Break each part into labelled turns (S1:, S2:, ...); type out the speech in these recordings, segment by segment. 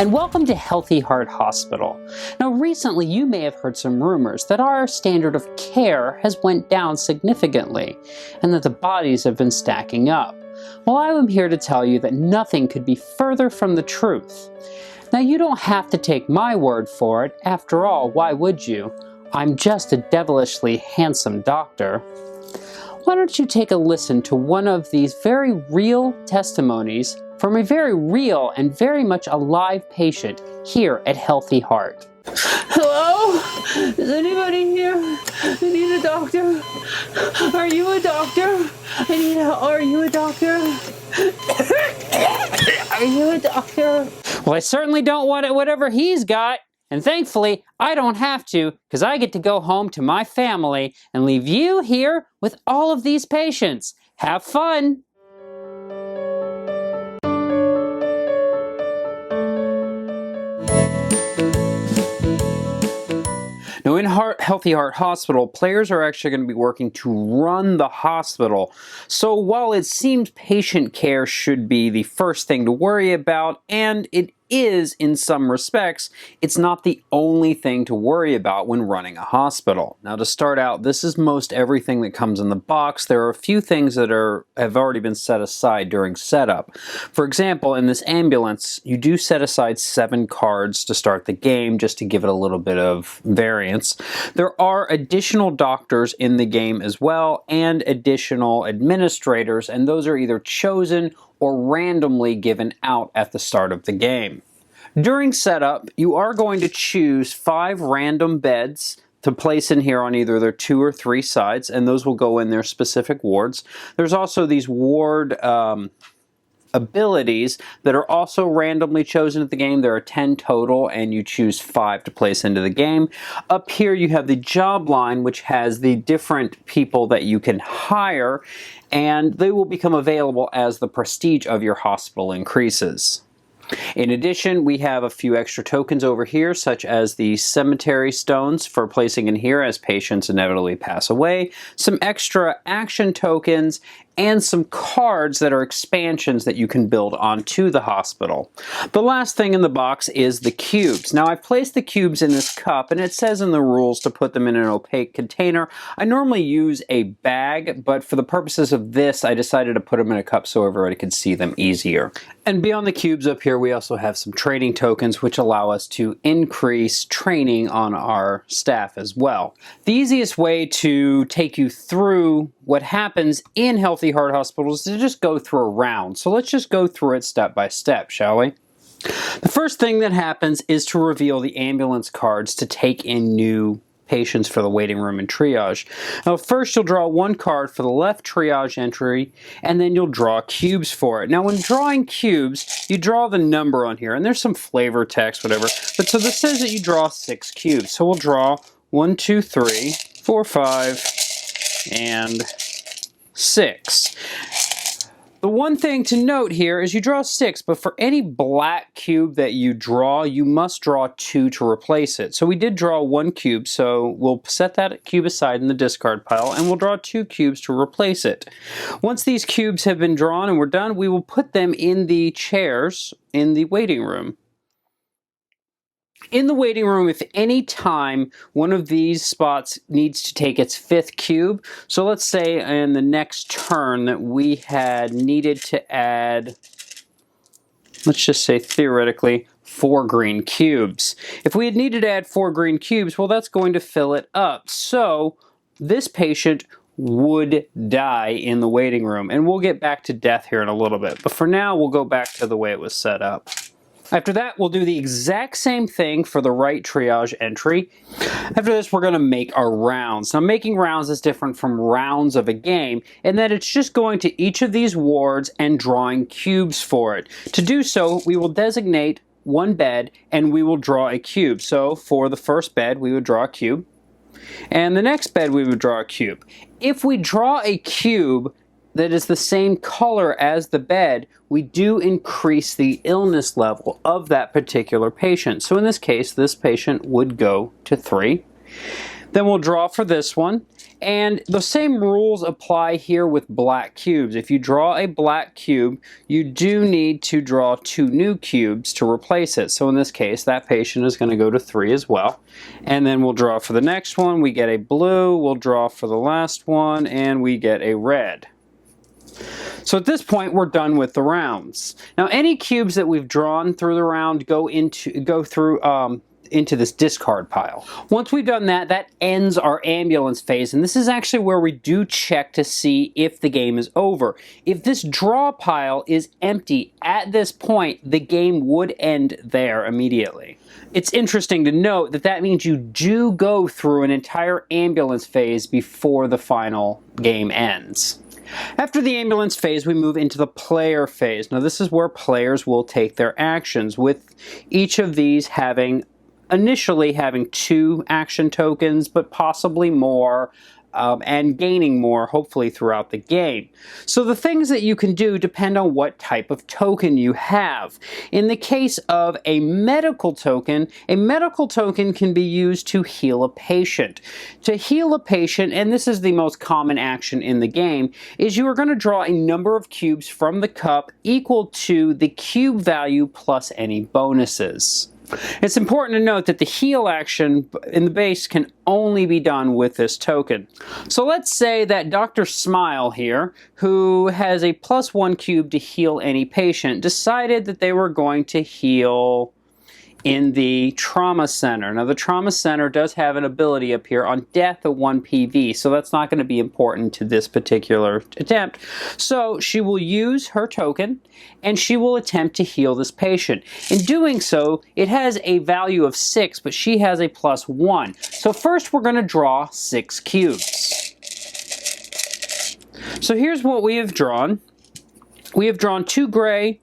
S1: and welcome to Healthy Heart Hospital. Now recently you may have heard some rumors that our standard of care has went down significantly, and that the bodies have been stacking up. Well, I am here to tell you that nothing could be further from the truth. Now you don't have to take my word for it. After all, why would you? I'm just a devilishly handsome doctor. Why don't you take a listen to one of these very real testimonies from a very real and very much alive patient here at Healthy Heart.
S2: Hello? Is anybody here? I need a doctor. Are you a doctor? Are you a doctor? Are you a doctor?
S1: Well, I certainly don't want it, whatever he's got. And thankfully, I don't have to, because I get to go home to my family and leave you here with all of these patients. Have fun! Now in Healthy Heart Hospital, players are actually going to be working to run the hospital. So while it seems patient care should be the first thing to worry about, and it is in some respects, it's not the only thing to worry about when running a hospital. Now to start out, this is most everything that comes in the box. There are a few things that have already been set aside during setup. For example, in this ambulance, you do set aside 7 cards to start the game, just to give it a little bit of variance. There are additional doctors in the game as well, and additional administrators, and those are either chosen or randomly given out at the start of the game. During setup, you are going to choose 5 random beds to place in here on either their 2 or 3 sides, and those will go in their specific wards. There's also these ward abilities that are also randomly chosen at the game. There are 10 total, and you choose 5 to place into the game. Up here you have the job line, which has the different people that you can hire, and they will become available as the prestige of your hospital increases. In addition, we have a few extra tokens over here, such as the cemetery stones for placing in here as patients inevitably pass away, some extra action tokens, and some cards that are expansions that you can build onto the hospital. The last thing in the box is the cubes. Now I've placed the cubes in this cup, and it says in the rules to put them in an opaque container. I normally use a bag, but for the purposes of this, I decided to put them in a cup so everybody could see them easier. And beyond the cubes up here, we also have some training tokens which allow us to increase training on our staff as well. The easiest way to take you through what happens in Healthy Heart Hospital is to just go through a round. So let's just go through it step by step, shall we? The first thing that happens is to reveal the ambulance cards to take in new patients for the waiting room and triage. Now first you'll draw 1 card for the left triage entry, and then you'll draw cubes for it. Now when drawing cubes, you draw the number on here, and there's some flavor text, whatever, but so this says that you draw 6 cubes. So we'll draw 1, 2, 3, 4, 5, and 6. The one thing to note here is you draw 6, but for any black cube that you draw, you must draw 2 to replace it. So we did draw 1 cube, so we'll set that cube aside in the discard pile, and we'll draw 2 cubes to replace it. Once these cubes have been drawn and we're done, we will put them in the chairs in the waiting room. In the waiting room, if any time one of these spots needs to take its 5th cube, so let's say in the next turn that we had needed to add, let's just say theoretically, 4 green cubes. If we had needed to add 4 green cubes, well, that's going to fill it up. So this patient would die in the waiting room, and we'll get back to death here in a little bit. But for now, we'll go back to the way it was set up. After that, we'll do the exact same thing for the right triage entry. After this, we're going to make our rounds. Now, making rounds is different from rounds of a game in that it's just going to each of these wards and drawing cubes for it. To do so, we will designate 1 bed and we will draw a cube. So for the first bed, we would draw a cube. And the next bed, we would draw a cube. If we draw a cube that is the same color as the bed, we do increase the illness level of that particular patient. So in this case, this patient would go to 3. Then we'll draw for this one. And the same rules apply here with black cubes. If you draw a black cube, you do need to draw 2 new cubes to replace it. So in this case, that patient is going to go to 3 as well. And then we'll draw for the next one. We get a blue. We'll draw for the last one, and we get a red. So at this point, we're done with the rounds. Now, any cubes that we've drawn through the round go through into this discard pile. Once we've done that, that ends our ambulance phase, and this is actually where we do check to see if the game is over. If this draw pile is empty at this point, the game would end there immediately. It's interesting to note that that means you do go through an entire ambulance phase before the final game ends. After the ambulance phase, we move into the player phase. Now, this is where players will take their actions, with each of these initially having 2 action tokens, but possibly more, and gaining more, hopefully, throughout the game. So the things that you can do depend on what type of token you have. In the case of a medical token can be used to heal a patient. To heal a patient, and this is the most common action in the game, is you are going to draw a number of cubes from the cup equal to the cube value plus any bonuses. It's important to note that the heal action in the base can only be done with this token. So let's say that Dr. Smile here, who has a +1 cube to heal any patient, decided that they were going to heal in the trauma center. Now, the trauma center does have an ability up here on death of 1 PV, so that's not going to be important to this particular attempt. So she will use her token, and she will attempt to heal this patient. In doing so, it has a value of 6, but she has a +1. So first, we're going to draw 6 cubes. So here's what we have drawn. We have drawn 2 gray,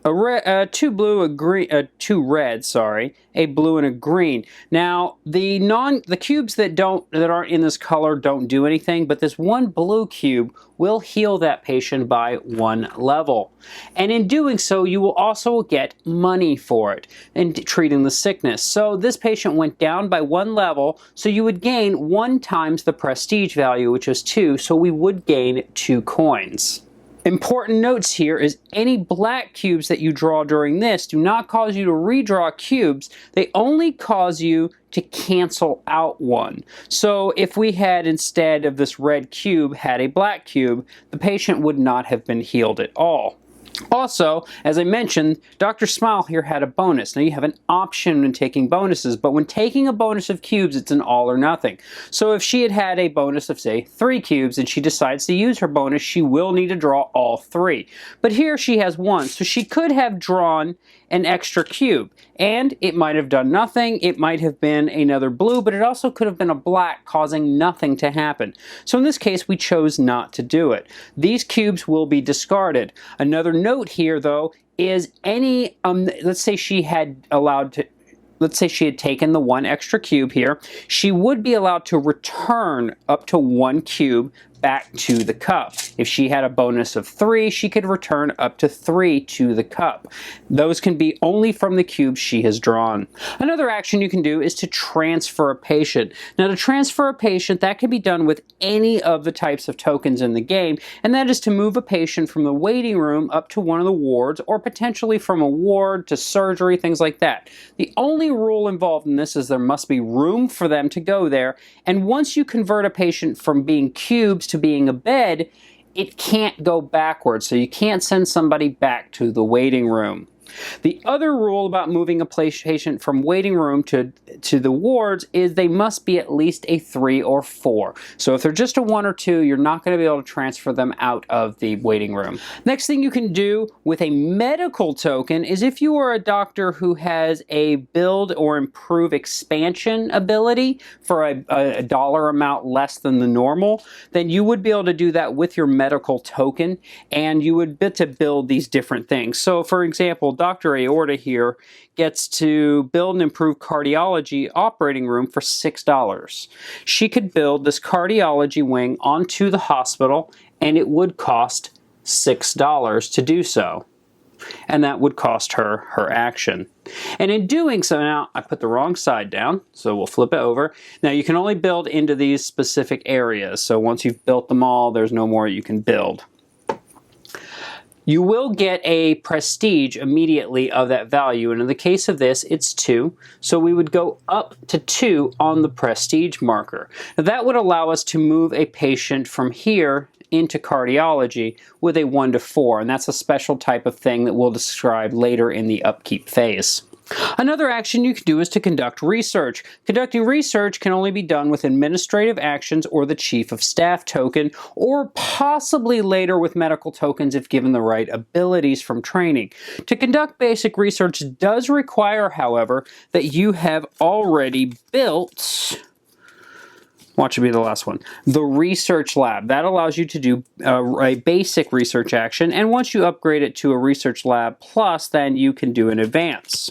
S1: 2 blue, a green, 2 red, sorry, a blue and a green. Now, the cubes that aren't in this color don't do anything, but this 1 blue cube will heal that patient by 1 level. And in doing so, you will also get money for it in treating the sickness. So this patient went down by 1 level, so you would gain 1 times the prestige value, which is 2, so we would gain 2 coins. Important notes here is any black cubes that you draw during this do not cause you to redraw cubes. They only cause you to cancel out 1. So if we had, instead of this red cube, had a black cube, the patient would not have been healed at all. Also, as I mentioned, Dr. Smile here had a bonus. Now, you have an option when taking bonuses, but when taking a bonus of cubes, it's an all or nothing. So if she had a bonus of, say, 3 cubes, and she decides to use her bonus, she will need to draw all 3. But here she has 1, so she could have drawn an extra cube, and it might have done nothing. It might have been another blue, but it also could have been a black, causing nothing to happen. So in this case, we chose not to do it. These cubes will be discarded. Another note here, though, is any, let's say she had taken the 1 extra cube here, she would be allowed to return up to 1 cube back to the cup. If she had a bonus of 3, she could return up to 3 to the cup. Those can be only from the cubes she has drawn. Another action you can do is to transfer a patient. Now, to transfer a patient, that can be done with any of the types of tokens in the game, and that is to move a patient from the waiting room up to one of the wards, or potentially from a ward to surgery, things like that. The only rule involved in this is there must be room for them to go there, and once you convert a patient from being cubes to being a bed, it can't go backwards, so you can't send somebody back to the waiting room. The other rule about moving a patient from waiting room to the wards is they must be at least a 3 or 4. So if they're just a 1 or 2, you're not going to be able to transfer them out of the waiting room. Next thing you can do with a medical token is if you are a doctor who has a build or improve expansion ability for a dollar amount less than the normal, then you would be able to do that with your medical token, and you would get to build these different things. So for example, Dr. Aorta here gets to build and improve cardiology operating room for $6. She could build this cardiology wing onto the hospital, and it would cost $6 to do so. and that would cost her her action. And in doing so, now I put the wrong side down, so we'll flip it over. Now you can only build into these specific areas, so once you've built them all, there's no more you can build. You will get a prestige immediately of that value, and in the case of this, it's 2. So we would go up to 2 on the prestige marker. Now that would allow us to move a patient from here into cardiology with a 1 to 4, and that's a special type of thing that we'll describe later in the upkeep phase. Another action you can do is to conduct research. Conducting research can only be done with administrative actions or the Chief of Staff token, or possibly later with medical tokens if given the right abilities from training. To conduct basic research does require, however, that you have already built, watch it be the last one, the research lab. That allows you to do a basic research action, and once you upgrade it to a research lab plus, then you can do an advance.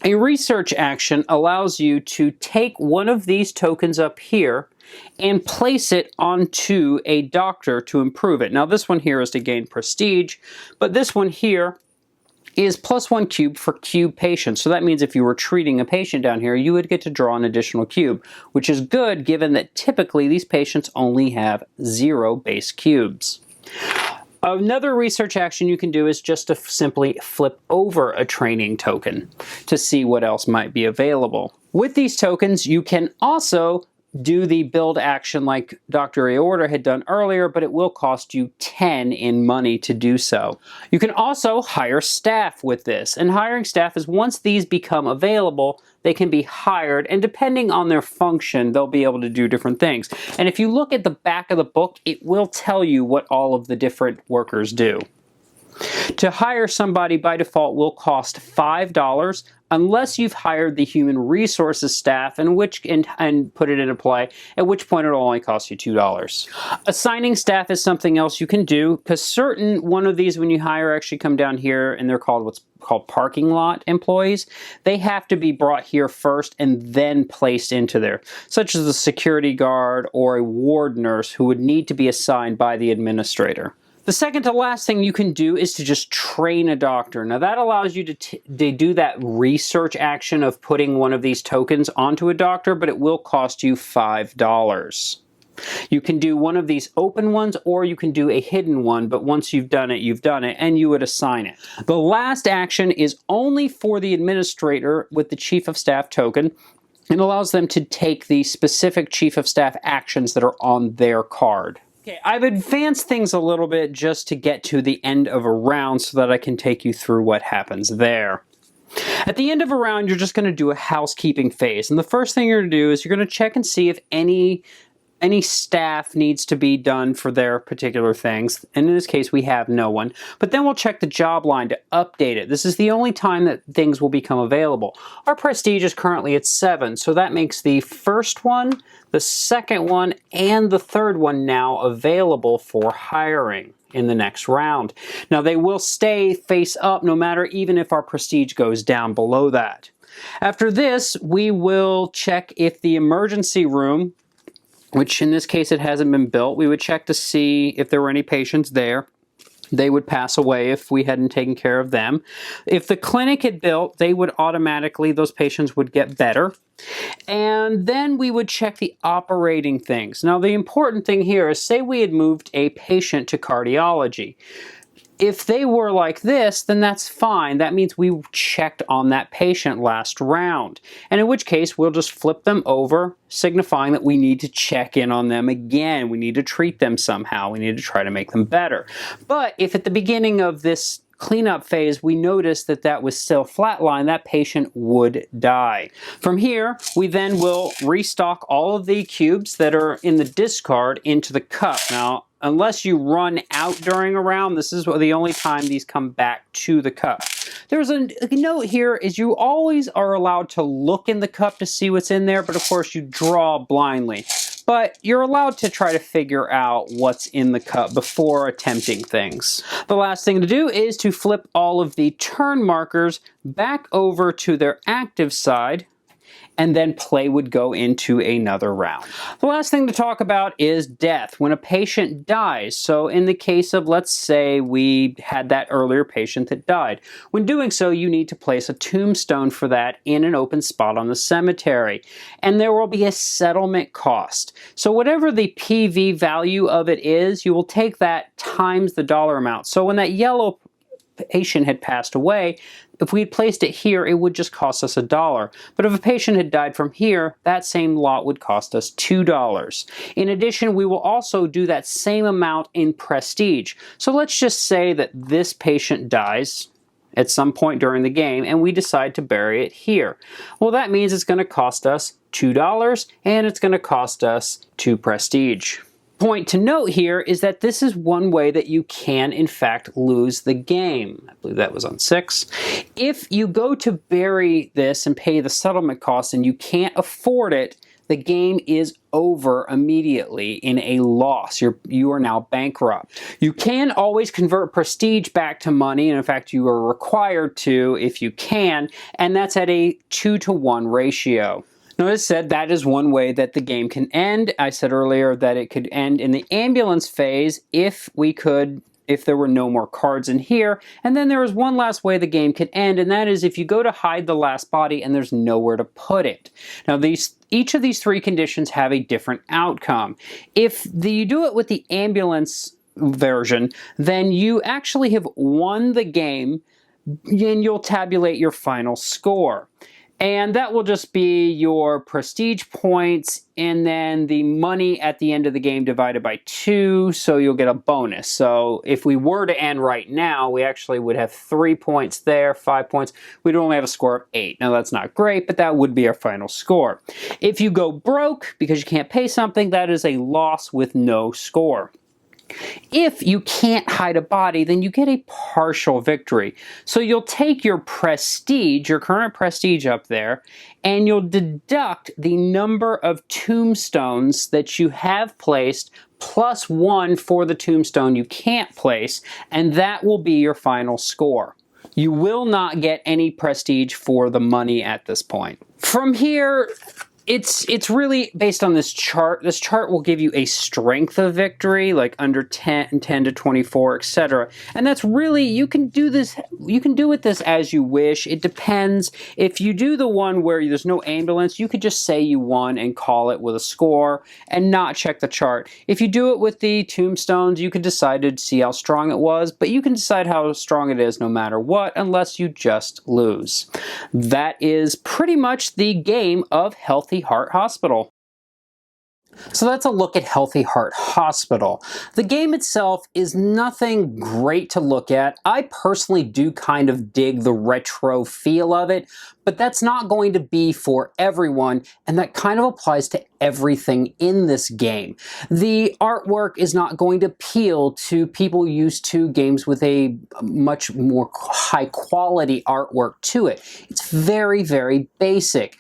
S1: A research action allows you to take one of these tokens up here and place it onto a doctor to improve it. Now this one here is to gain prestige, but this one here is +1 cube for cube patients. So that means if you were treating a patient down here, you would get to draw an additional cube, which is good given that typically these patients only have 0 base cubes. Another research action you can do is just to simply flip over a training token to see what else might be available. With these tokens, you can also do the build action like Dr. Aorta had done earlier, but it will cost you 10 in money to do so. You can also hire staff with this, and hiring staff is once these become available, they can be hired, and depending on their function, they'll be able to do different things. And if you look at the back of the book, it will tell you what all of the different workers do. To hire somebody by default will cost $5 unless you've hired the human resources staff and put it into play, at which point it'll only cost you $2. Assigning staff is something else you can do, because one of these when you hire actually come down here and they're called what's called parking lot employees. They have to be brought here first and then placed into there, such as a security guard or a ward nurse who would need to be assigned by the administrator. The second to last thing you can do is to just train a doctor. Now that allows you to do that research action of putting one of these tokens onto a doctor, but it will cost you $5. You can do one of these open ones or you can do a hidden one, but once you've done it, and you would assign it. The last action is only for the administrator with the Chief of Staff token. It allows them to take the specific Chief of Staff actions that are on their card. Okay, I've advanced things a little bit just to get to the end of a round so that I can take you through what happens there. At the end of a round, you're just going to do a housekeeping phase. And the first thing you're going to do is you're going to check and see if any staff needs to be done for their particular things. And in this case, we have no one. But then we'll check the job line to update it. This is the only time that things will become available. Our prestige is currently at 7, so that makes the first one, the second one, and the third one now available for hiring in the next round. Now they will stay face up no matter even if our prestige goes down below that. After this, we will check if the emergency room, which in this case it hasn't been built, we would check to see if there were any patients there. They would pass away if we hadn't taken care of them. If the clinic had built, they would automatically, those patients would get better. And then we would check the operating things. Now the important thing here is, say we had moved a patient to cardiology. If they were like this, then that's fine. That means we checked on that patient last round. And in which case, we'll just flip them over, signifying that we need to check in on them again. We need to treat them somehow. We need to try to make them better. But if at the beginning of this cleanup phase, we noticed that that was still flatline, that patient would die. From here, we then will restock all of the cubes that are in the discard into the cup. Now, unless you run out during a round, this is the only time these come back to the cup. There's a note here is you always are allowed to look in the cup to see what's in there, but of course you draw blindly. But you're allowed to try to figure out what's in the cup before attempting things. The last thing to do is to flip all of the turn markers back over to their active side and then play would go into another round. The last thing to talk about is death, when a patient dies. So in the case of, let's say we had that earlier patient that died. When doing so, you need to place a tombstone for that in an open spot on the cemetery. And there will be a settlement cost. So whatever the PV value of it is, you will take that times the dollar amount. So when that yellow patient had passed away, if we had placed it here, it would just cost us $1. But if a patient had died from here, that same lot would cost us $2. In addition, we will also do that same amount in prestige. So let's just say that this patient dies at some point during the game, and we decide to bury it here. Well, that means it's going to cost us $2, and it's going to cost us 2 prestige. Point to note here is that this is one way that you can, in fact, lose the game. I believe that was on 6. If you go to bury this and pay the settlement cost and you can't afford it, the game is over immediately in a loss. You are now bankrupt. You can always convert prestige back to money, and in fact you are required to if you can, and that's at a 2-to-1 ratio. Now, as said, that is one way that the game can end. I said earlier that it could end in the ambulance phase if there were no more cards in here. And then there is one last way the game can end, and that is if you go to hide the last body and there's nowhere to put it. Now, each of these 3 conditions have a different outcome. If you do it with the ambulance version, then you actually have won the game, and you'll tabulate your final score. And that will just be your prestige points and then the money at the end of the game divided by 2, so you'll get a bonus. So if we were to end right now, we actually would have 3 points there, 5 points. We'd only have a score of 8. Now that's not great, but that would be our final score. If you go broke because you can't pay something, that is a loss with no score. If you can't hide a body, then you get a partial victory. So you'll take your prestige, your current prestige up there, and you'll deduct the number of tombstones that you have placed plus 1 for the tombstone you can't place, and that will be your final score. You will not get any prestige for the money at this point. From here, it's really based on this chart. This chart will give you a strength of victory, like under 10, 10 to 24, etc. And that's really, you can do with this as you wish. It depends. If you do the one where there's no ambulance, you could just say you won and call it with a score and not check the chart. If you do it with the tombstones, you could decide to see how strong it was, but you can decide how strong it is no matter what, unless you just lose. That is pretty much the game of Healthy Heart Hospital. So that's a look at Healthy Heart Hospital. The game itself is nothing great to look at. I personally do kind of dig the retro feel of it, but that's not going to be for everyone, and that kind of applies to everything in this game. The artwork is not going to appeal to people used to games with a much more high quality artwork to it. It's very, very basic.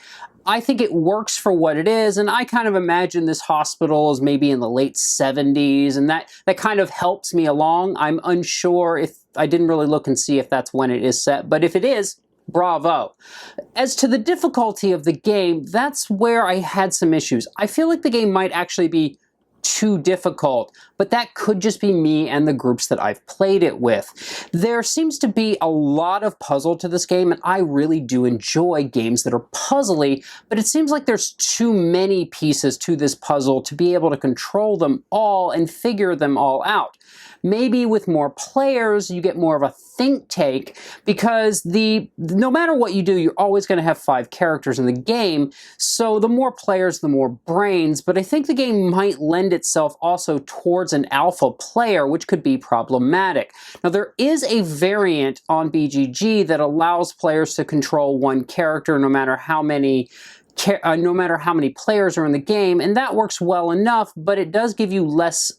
S1: I think it works for what it is, and I kind of imagine this hospital is maybe in the late 70s, and that kind of helps me along. I'm unsure if I didn't really look and see if that's when it is set, but if it is, bravo. As to the difficulty of the game, that's where I had some issues. I feel like the game might actually be too difficult, but that could just be me and the groups that I've played it with. There seems to be a lot of puzzle to this game, and I really do enjoy games that are puzzly, but it seems like there's too many pieces to this puzzle to be able to control them all and figure them all out. Maybe with more players, you get more of a think tank, because no matter what you do, you're always going to have 5 characters in the game, so the more players, the more brains, but I think the game might lend itself also towards an alpha player, which could be problematic. Now, there is a variant on BGG that allows players to control one character no matter how many players are in the game, and that works well enough, but it does give you less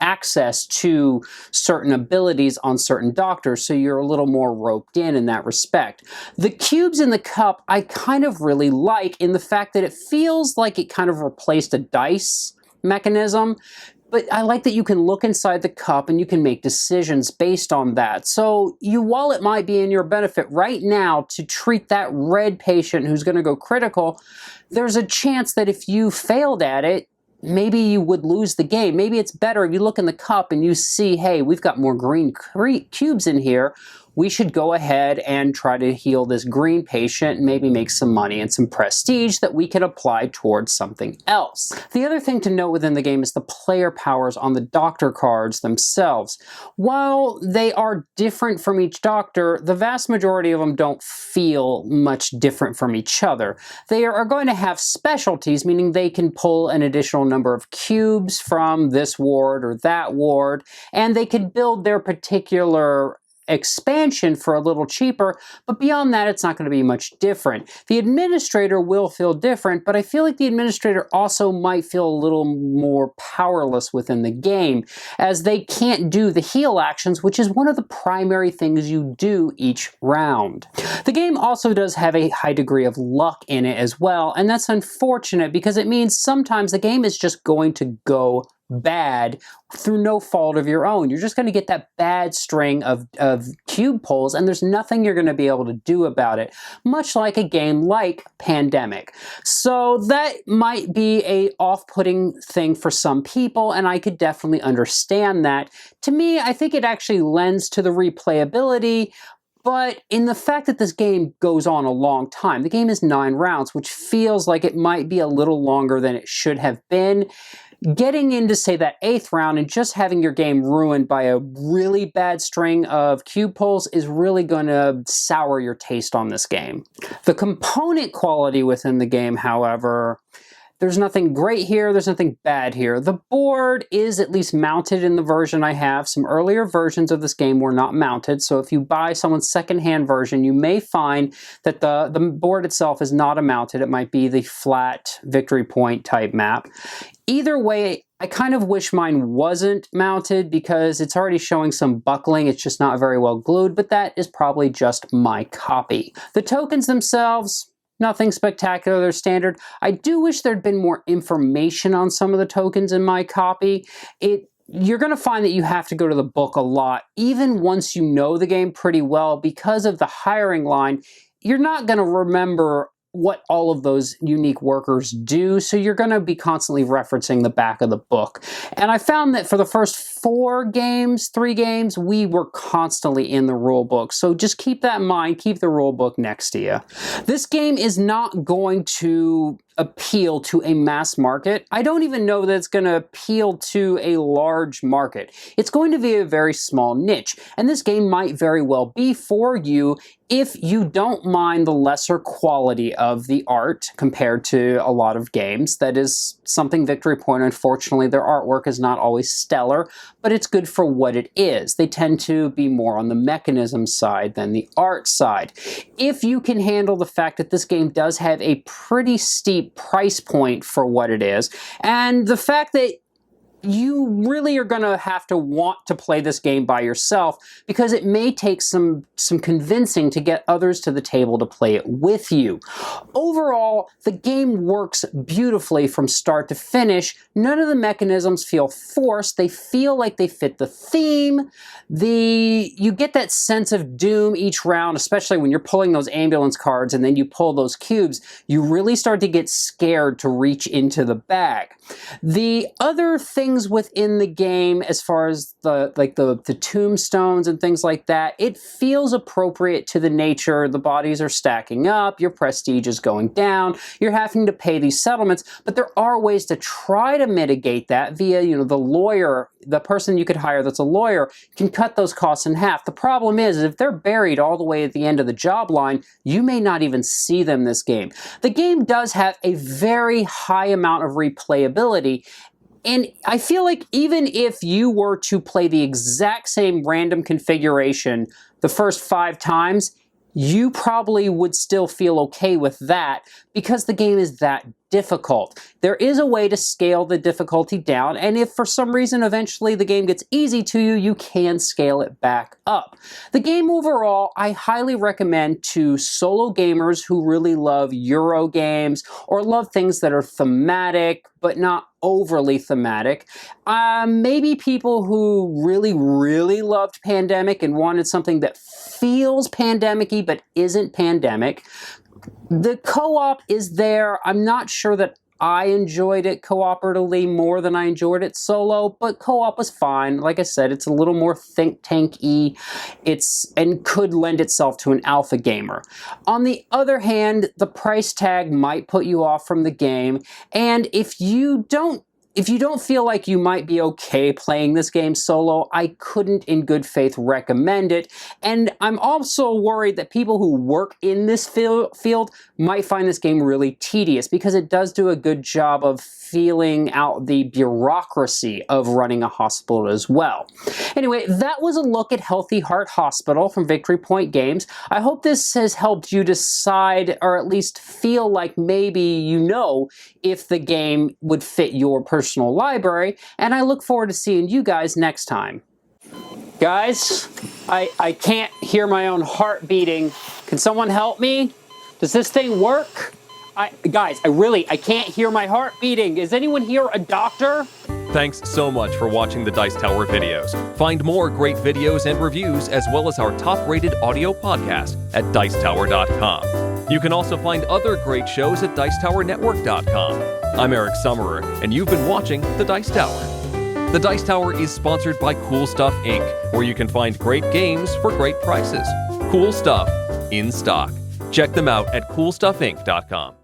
S1: access to certain abilities on certain doctors, so you're a little more roped in that respect. The cubes in the cup I kind of really like in the fact that it feels like it kind of replaced a dice mechanism. But I like that you can look inside the cup and you can make decisions based on that. So while it might be in your benefit right now to treat that red patient who's going to go critical, there's a chance that if you failed at it, maybe you would lose the game. Maybe it's better if you look in the cup and you see, hey, we've got more green cubes in here. We should go ahead and try to heal this green patient and maybe make some money and some prestige that we could apply towards something else. The other thing to note within the game is the player powers on the doctor cards themselves. While they are different from each doctor, the vast majority of them don't feel much different from each other. They are going to have specialties, meaning they can pull an additional number of cubes from this ward or that ward, and they can build their particular expansion for a little cheaper, but beyond that, it's not going to be much different. The administrator will feel different, but I feel like the administrator also might feel a little more powerless within the game, as they can't do the heal actions, which is one of the primary things you do each round. The game also does have a high degree of luck in it as well, and that's unfortunate because it means sometimes the game is just going to go bad through no fault of your own. You're just going to get that bad string of cube pulls, and there's nothing you're going to be able to do about it, much like a game like Pandemic. So that might be a off-putting thing for some people, and I could definitely understand that. To me, I think it actually lends to the replayability, but in the fact that this game goes on a long time. The game is 9 rounds, which feels like it might be a little longer than it should have been. Getting into, say, that 8th round and just having your game ruined by a really bad string of cube pulls is really going to sour your taste on this game. The component quality within the game, however, there's nothing great here, there's nothing bad here. The board is at least mounted in the version I have. Some earlier versions of this game were not mounted, so if you buy someone's secondhand version, you may find that the board itself is not mounted. It might be the flat victory point type map. Either way, I kind of wish mine wasn't mounted because it's already showing some buckling. It's just not very well glued, but that is probably just my copy. The tokens themselves, nothing spectacular, they're standard. I do wish there'd been more information on some of the tokens in my copy. You're going to find that you have to go to the book a lot, even once you know the game pretty well. Because of the hiring line, you're not going to remember what all of those unique workers do, so you're going to be constantly referencing the back of the book. And I found that for the first 3 games, we were constantly in the rule book. So just keep that in mind, keep the rule book next to you. This game is not going to appeal to a mass market. I don't even know that it's going to appeal to a large market. It's going to be a very small niche, and this game might very well be for you if you don't mind the lesser quality of the art compared to a lot of games. That is something Victory Point, unfortunately, their artwork is not always stellar, but it's good for what it is. They tend to be more on the mechanism side than the art side. If you can handle the fact that this game does have a pretty steep price point for what it is, and the fact that you really are going to have to want to play this game by yourself, because it may take some convincing to get others to the table to play it with you. Overall, the game works beautifully from start to finish. None of the mechanisms feel forced. They feel like they fit the theme. You get that sense of doom each round, especially when you're pulling those ambulance cards and then you pull those cubes. You really start to get scared to reach into the bag. The other things within the game, as far as the tombstones and things like that, it feels appropriate to the nature. The bodies are stacking up, your prestige is going down, you're having to pay these settlements, but there are ways to try to mitigate that via, the lawyer, the person you could hire that's a lawyer can cut those costs in half. The problem is, if they're buried all the way at the end of the job line, you may not even see them this game. The game does have a very high amount of replayability, and I feel like even if you were to play the exact same random configuration the first 5 times, you probably would still feel okay with that because the game is that difficult. There is a way to scale the difficulty down, and if for some reason eventually the game gets easy to you, you can scale it back up. The game overall, I highly recommend to solo gamers who really love Euro games or love things that are thematic but not overly thematic. Maybe people who really loved Pandemic and wanted something that feels pandemic-y but isn't pandemic. The co-op is there. I'm not sure that I enjoyed it cooperatively more than I enjoyed it solo, but co-op was fine. Like I said, it's a little more think tank-y. And could lend itself to an alpha gamer. On the other hand, the price tag might put you off from the game, and if you don't feel like you might be okay playing this game solo, I couldn't in good faith recommend it. And I'm also worried that people who work in this field might find this game really tedious, because it does do a good job of feeling out the bureaucracy of running a hospital as well. Anyway, that was a look at Healthy Heart Hospital from Victory Point Games. I hope this has helped you decide, or at least feel like maybe you know if the game would fit your personal library, and I look forward to seeing you guys next time. Guys, I can't hear my own heart beating. Can someone help me? Does this thing work? Guys, I can't hear my heart beating. Is anyone here a doctor?
S3: Thanks so much for watching the Dice Tower videos. Find more great videos and reviews, as well as our top-rated audio podcast at Dicetower.com. You can also find other great shows at Dicetowernetwork.com. I'm Eric Summerer, and you've been watching The Dice Tower. The Dice Tower is sponsored by Cool Stuff Inc., where you can find great games for great prices. Cool stuff in stock. Check them out at CoolStuffInc.com.